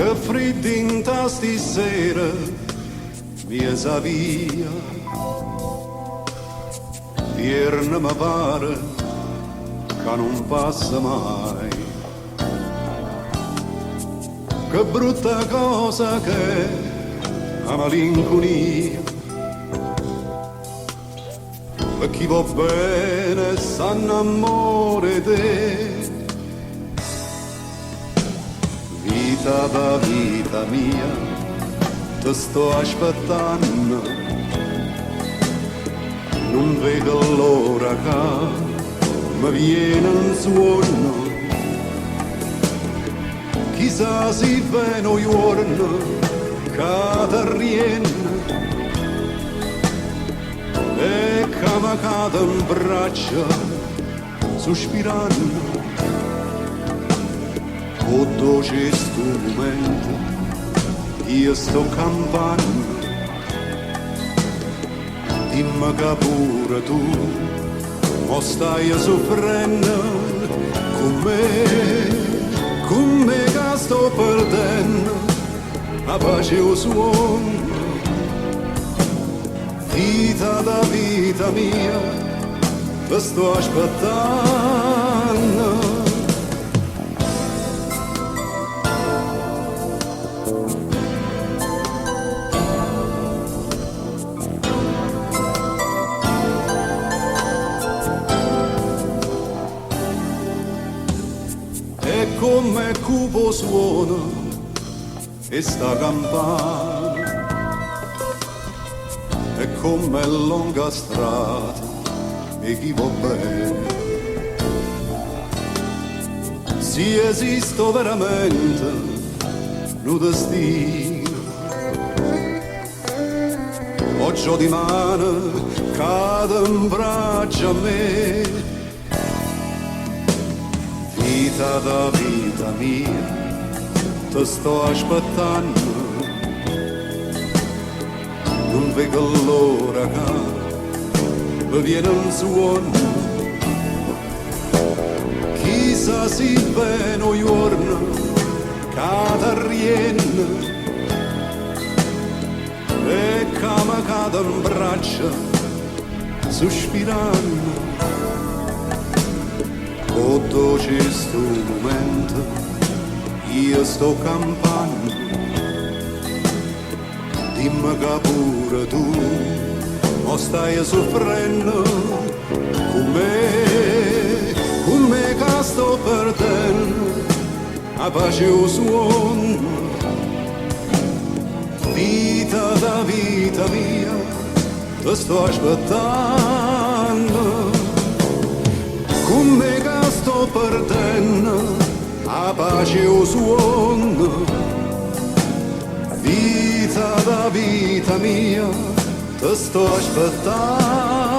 che freddi in tasti sera mi sa via, vierna mi pare che non passa mai. Che brutta cosa che è la malinconia, per chi va bene s'annamore te. Vita da vita mia, ti sto aspettando, non vedo l'ora che mi viene un suono. Chissà se viene un giorno che ti rienna e che mi cade in braccia sospirando. O dolce sto momento io sto campando, dimmi che pure tu mo stai soffrendo con me che sto perdendo la pace e il suono. Vita da vita mia, ti sto aspettando. E come cupo suona e sta campana, e come lunga strada e chi va bene. Se esiste veramente un destino, oggi di mano cade in braccio a me. Vita da vita mia, ti sto aspettando, non vedo l'ora che mi viene un suono. Chissà se viene un giorno che ti rienna e che mi cade in braccia sospirando. O dolce sto momento io sto campando, dimmi che pure tu mo stai soffrendo con me che sto perdendo la pace e il suono. Vita da vita mia, ti sto aspettando, con me che sto perdendo la pace e il suono. Vita da vita mia, ti sto aspettando.